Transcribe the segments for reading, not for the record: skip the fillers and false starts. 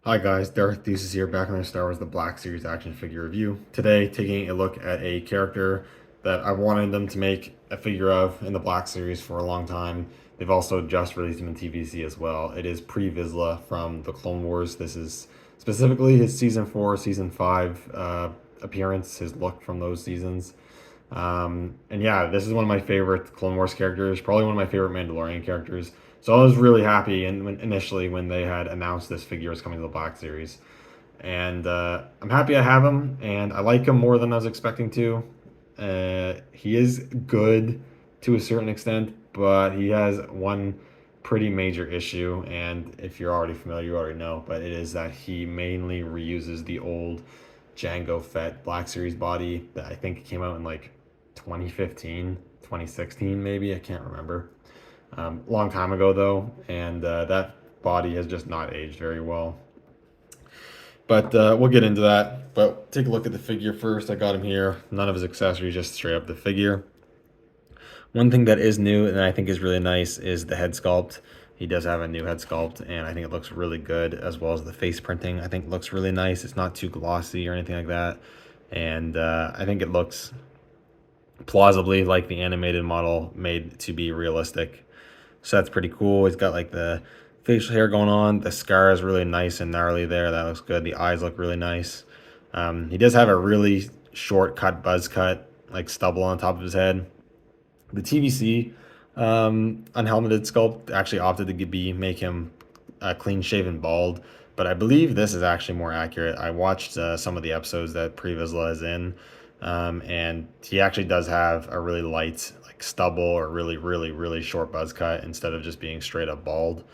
Hi guys, Darth Deuces here, back on our Star Wars The Black Series action figure review. Today, taking a look at a character that I wanted them to make a figure of in the Black Series for a long time. They've also just released him in TVC as well. It is Vizsla from the Clone Wars. This is specifically his Season 4, Season 5 appearance, his look from those seasons. And yeah, this is one of my favorite Clone Wars characters, probably one of my favorite Mandalorian characters. So I was really happy initially when they had announced this figure was coming to the Black Series. And I'm happy I have him, and I like him more than I was expecting to. He is good to a certain extent, but he has one pretty major issue, and if you're already familiar, you already know, but it is that he mainly reuses the old Jango Fett Black Series body that I think came out in like 2015, 2016 maybe, I can't remember. Long time ago though, and that body has just not aged very well. But we'll get into that. But take a look at the figure first. I got him here. None of his accessories, just straight up the figure. One thing that is new and I think is really nice is the head sculpt. He does have a new head sculpt, and I think it looks really good, as well as the face printing. I think it looks really nice. It's not too glossy or anything like that. And I think it looks plausibly like the animated model made to be realistic. So that's pretty cool. He's got like the facial hair going on. The scar is really nice and gnarly there. That looks good. The eyes look really nice. He does have a really short cut buzz cut, like stubble on top of his head. The TVC unhelmeted sculpt actually opted to make him clean shaven bald, but I believe this is actually more accurate. I watched some of the episodes that Pre Vizsla is in, and he actually does have a really light like stubble or really short buzz cut instead of just being straight up bald.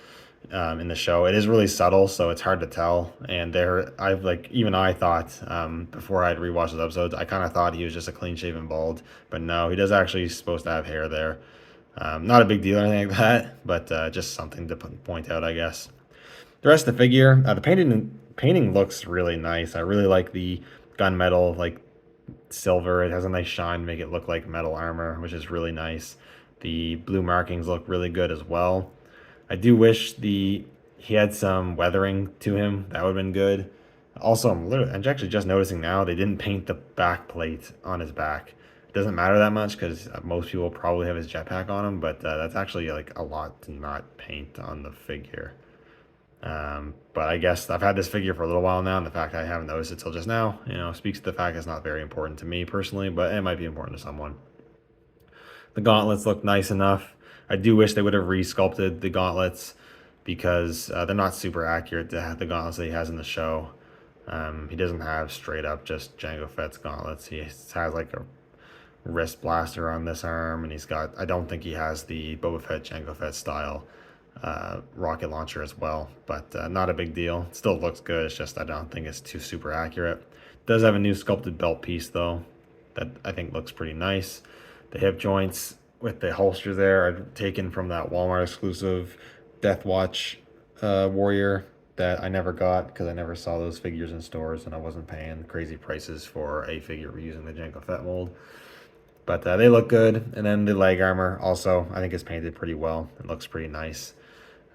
In the show, it is really subtle, so it's hard to tell. And even I thought before I'd rewatched those episodes, I kind of thought he was just a clean shaven bald, but no, he does actually supposed to have hair there. Not a big deal or anything like that, but just something to point out, I guess. The rest of the figure, the painting looks really nice. I really like the gunmetal, like silver. It has a nice shine to make it look like metal armor, which is really nice. The blue markings look really good as well. I do wish he had some weathering to him. That would have been good. Also, I'm actually just noticing now they didn't paint the back plate on his back. It doesn't matter that much because most people probably have his jetpack on him, but that's actually like a lot to not paint on the figure. But I guess I've had this figure for a little while now, and the fact I haven't noticed it till just now, speaks to the fact it's not very important to me personally, but it might be important to someone. The gauntlets look nice enough. I do wish they would have re-sculpted the gauntlets because they're not super accurate to the gauntlets that he has in the show. He doesn't have straight up just Jango Fett's gauntlets. He has like a wrist blaster on this arm, and I don't think he has the Boba Fett Jango Fett style rocket launcher as well, but not a big deal. It still looks good. It's just I don't think it's too super accurate. It does have a new sculpted belt piece though that I think looks pretty nice. The hip joints with the holster there are taken from that Walmart exclusive Death Watch warrior that I never got because I never saw those figures in stores and I wasn't paying crazy prices for a figure using the Jango Fett mold. But they look good. And then the leg armor also I think is painted pretty well. It looks pretty nice.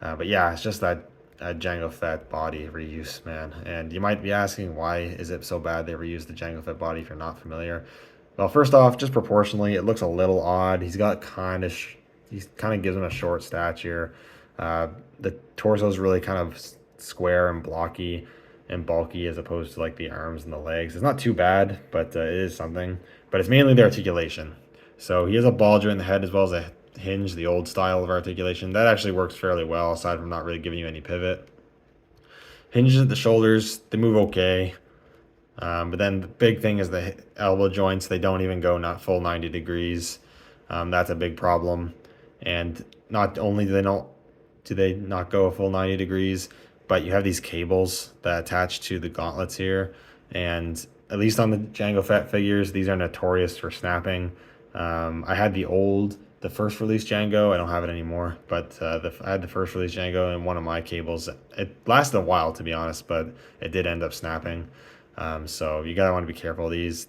But yeah, it's just that Jango Fett body reuse, man. And you might be asking, why is it so bad they reused the Jango Fett body if you're not familiar? Well, first off, just proportionally, it looks a little odd. He kind of gives him a short stature. The torso is really kind of square and blocky and bulky as opposed to like the arms and the legs. It's not too bad, but it is something. But it's mainly the articulation. So he has a ball joint in the head as well as a hinge, the old style of articulation. That actually works fairly well, aside from not really giving you any pivot. Hinges at the shoulders, they move okay. But then the big thing is the elbow joints. They don't even go not full 90 degrees. That's a big problem. And not only do they not go a full 90 degrees, but you have these cables that attach to the gauntlets here. And at least on the Jango Fett figures, these are notorious for snapping. I had the first release Django. I don't have it anymore, but I had the first release Django, and one of my cables, it lasted a while to be honest, but it did end up snapping. So you gotta want to be careful. These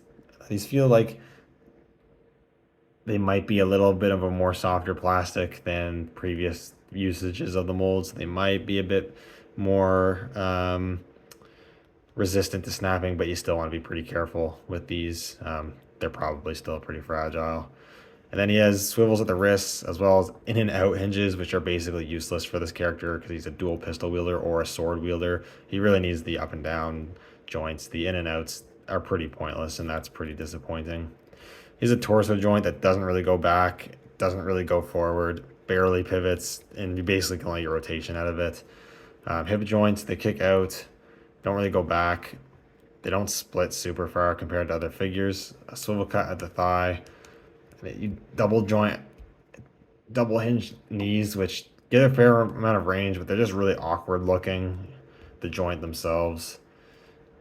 feel like they might be a little bit of a more softer plastic than previous usages of the molds. They might be a bit more resistant to snapping, but you still want to be pretty careful with these. They're probably still pretty fragile. And then he has swivels at the wrists, as well as in and out hinges, which are basically useless for this character because he's a dual pistol wielder or a sword wielder. He really needs the up and down joints. The in and outs are pretty pointless, and that's pretty disappointing. He's a torso joint that doesn't really go back, doesn't really go forward, barely pivots, and you basically can only get rotation out of it. Hip joints, they kick out, don't really go back. They don't split super far compared to other figures. A swivel cut at the thigh. You double joint, double hinge knees, which get a fair amount of range, but they're just really awkward looking, the joint themselves.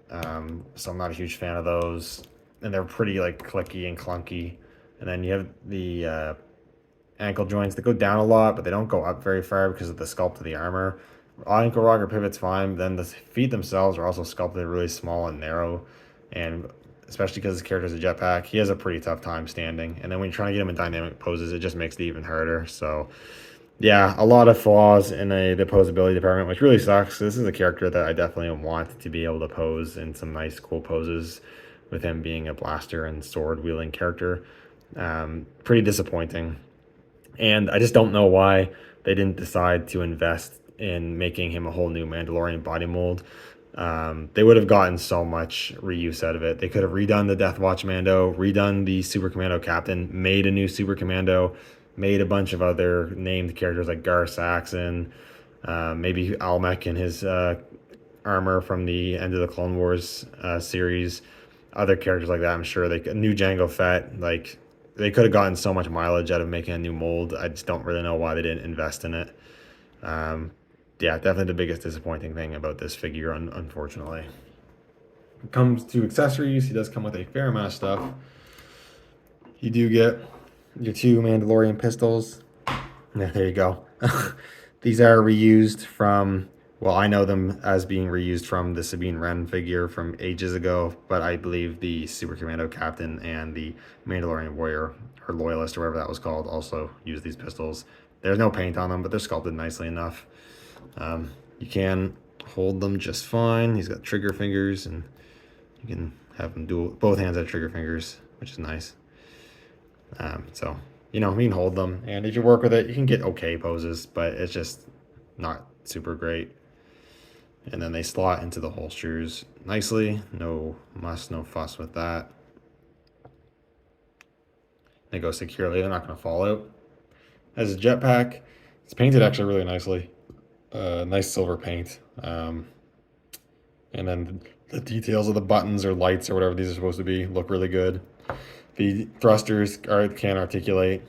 So I'm not a huge fan of those. And they're pretty like clicky and clunky. And then you have the ankle joints that go down a lot, but they don't go up very far because of the sculpt of the armor. Ankle rocker pivot's fine. Then the feet themselves are also sculpted really small and narrow, and especially because his character's a jetpack, he has a pretty tough time standing. And then when you're trying to get him in dynamic poses, it just makes it even harder. So yeah, a lot of flaws in the posability department, which really sucks. This is a character that I definitely want to be able to pose in some nice, cool poses with him being a blaster and sword wielding character. Pretty disappointing. And I just don't know why they didn't decide to invest in making him a whole new Mandalorian body mold. They would have gotten so much reuse out of it. They could have redone the Death Watch Mando, redone the Super Commando Captain, made a new Super Commando, made a bunch of other named characters like Gar Saxon, maybe Almec in his armor from the end of the Clone Wars series, other characters like that. I'm sure they new Jango Fett, like they could have gotten so much mileage out of making a new mold. I just don't really know why they didn't invest in it. Yeah, definitely the biggest disappointing thing about this figure, unfortunately. When it comes to accessories, he does come with a fair amount of stuff. You do get your 2 Mandalorian pistols. Yeah, there you go. These are reused from, well, I know them as being reused from the Sabine Wren figure from ages ago, but I believe the Super Commando Captain and the Mandalorian Warrior, or Loyalist, or whatever that was called, also use these pistols. There's no paint on them, but they're sculpted nicely enough. You can hold them just fine. He's got trigger fingers, and you can have them both hands have trigger fingers, which is nice. So, you know, you can hold them, and if you work with it, you can get okay poses, but it's just not super great. And then they slot into the holsters nicely. No muss, no fuss with that. They go securely. They're not going to fall out. As a jetpack, it's painted actually really nicely. Nice silver paint. And then the details of the buttons or lights or whatever these are supposed to be look really good. The thrusters can articulate.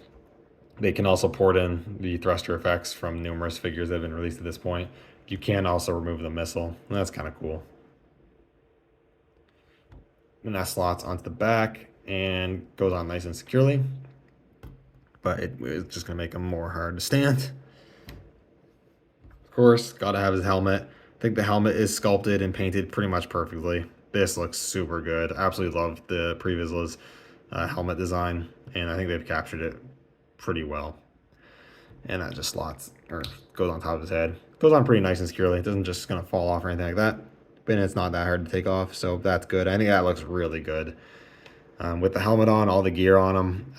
They can also port in the thruster effects from numerous figures that have been released at this point. You can also remove the missile, and that's kind of cool. And that slots onto the back and goes on nice and securely, but it's just going to make him more hard to stand. Of course, got to have his helmet. I think the helmet is sculpted and painted pretty much perfectly. This looks super good. I absolutely love the Vizsla's helmet design, and I think they've captured it pretty well. And that just slots or goes on top of his head. Goes on pretty nice and securely. It doesn't just gonna fall off or anything like that. But it's not that hard to take off, so that's good. I think that looks really good. With the helmet on, all the gear on him,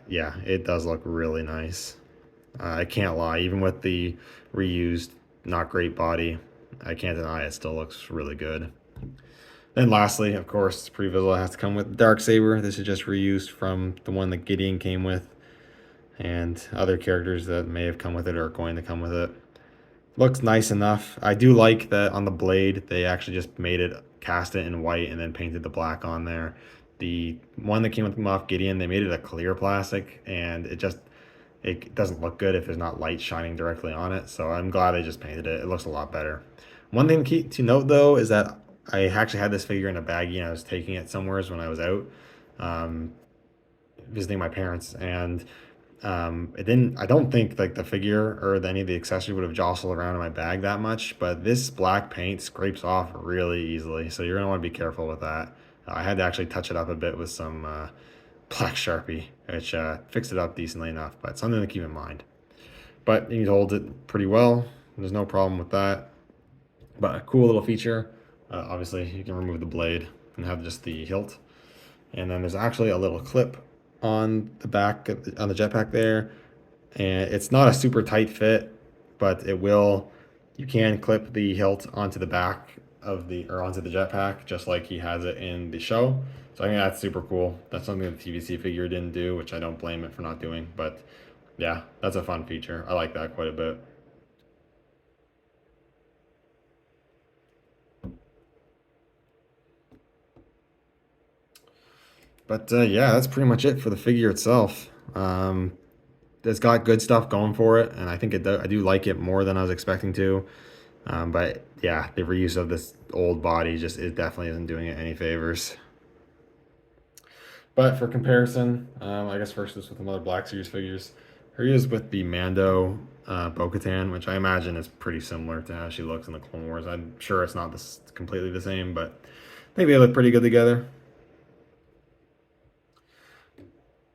yeah, it does look really nice. I can't lie, even with the reused, not great body, I can't deny it still looks really good. Then lastly, of course, Vizsla has to come with Darksaber. This is just reused from the one that Gideon came with, and other characters that may have come with it or are going to come with it. Looks nice enough. I do like that on the blade, they actually just made it, cast it in white and then painted the black on there. The one that came with Moff Gideon, they made it a clear plastic, and it doesn't look good if there's not light shining directly on it. So I'm glad they just painted it. It looks a lot better. One thing to note though is that I actually had this figure in a baggie and I was taking it somewhere when I was out visiting my parents, and I don't think like the figure or any of the accessory would have jostled around in my bag that much, but this black paint scrapes off really easily, so you're gonna want to be careful with that. I had to actually touch it up a bit with some black Sharpie, which fixed it up decently enough, but something to keep in mind. But you need to hold it pretty well. There's no problem with that. But a cool little feature. Obviously, you can remove the blade and have just the hilt. And then there's actually a little clip on the back on the jetpack there, and it's not a super tight fit, but it will. You can clip the hilt onto the back of the or onto the jetpack, just like he has it in the show. So I think that's super cool. That's something the TVC figure didn't do, which I don't blame it for not doing. But yeah, that's a fun feature. I like that quite a bit. But yeah, that's pretty much it for the figure itself. It's got good stuff going for it, and I think I do like it more than I was expecting to. But yeah, the reuse of this old body just it definitely isn't doing it any favors. But for comparison, I guess first is with some other Black Series figures. Here he is with the Mando Bo-Katan, which I imagine is pretty similar to how she looks in the Clone Wars. I'm sure it's not this completely the same, but I think they look pretty good together.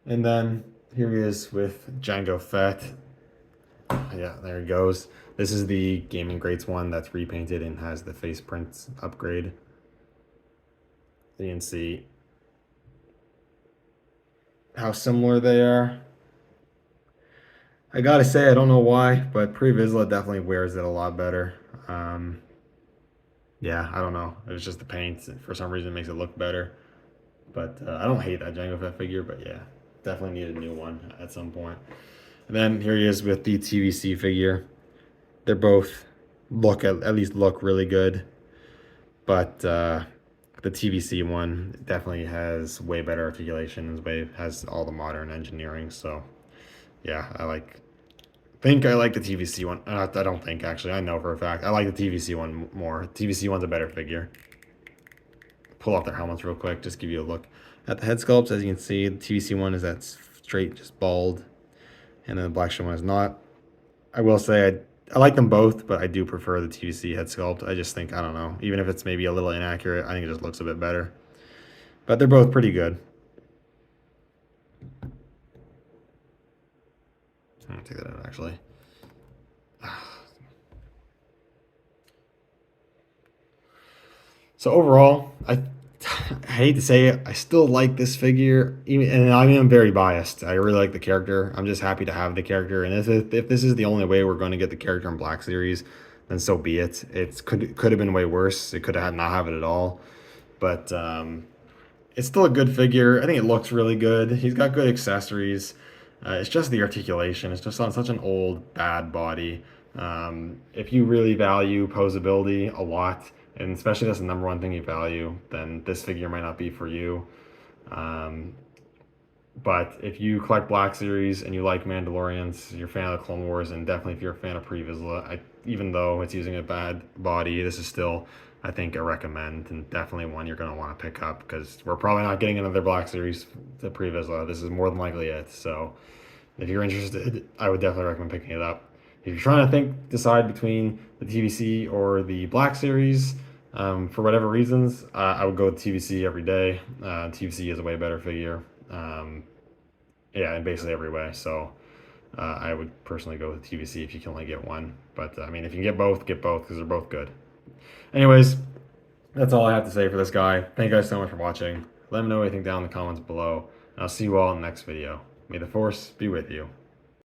And then here he is with Jango Fett. Yeah, there he goes. This is the Gaming Greats one that's repainted and has the face prints upgrade. You can see how similar they are. I gotta say, I don't know why, but Pre-Vizsla definitely wears it a lot better. Um, yeah, I don't know. It's just the paint. For some reason, it makes it look better. But I don't hate that Jango Fett figure, but yeah, definitely need a new one at some point. And then here he is with the TVC figure. They're both at least look really good, but the TVC one definitely has way better articulation. Has all the modern engineering. So yeah, I like the TVC one. I don't think actually. I know for a fact I like the TVC one more. TVC one's a better figure. Pull off their helmets real quick. Just give you a look at the head sculpts. As you can see, the TVC one is that straight, just bald, and then the Black Show one is not. I will say I like them both, but I do prefer the TVC head sculpt. I just think I don't know. Even if it's maybe a little inaccurate, I think it just looks a bit better. But they're both pretty good. I'm gonna take that out actually. So overall, I hate to say it, I still like this figure, even, and I mean I'm very biased. I really like the character. I'm just happy to have the character, and if this is the only way we're going to get the character in Black Series, then so be it. It could have been way worse. It could have not have it at all, but it's still a good figure. I think it looks really good. He's got good accessories. It's just the articulation. It's just on such an old, bad body. If you really value posability a lot, and especially that's the number one thing you value, then this figure might not be for you. Um, but if you collect Black Series and you like Mandalorians, you're a fan of the Clone Wars, and definitely if you're a fan of Pre-Vizsla, even though it's using a bad body, this is still, I think, a recommend, and definitely one you're going to want to pick up because we're probably not getting another Black Series to Pre-Vizsla. This is more than likely it. So if you're interested, I would definitely recommend picking it up. If you're trying to decide between the TVC or the Black Series, for whatever reasons, I would go with TVC every day. TVC is a way better figure. Yeah, in basically every way. So I would personally go with TVC if you can only get one. But I mean, if you can get both because they're both good. Anyways, that's all I have to say for this guy. Thank you guys so much for watching. Let me know what you think down in the comments below. And I'll see you all in the next video. May the Force be with you.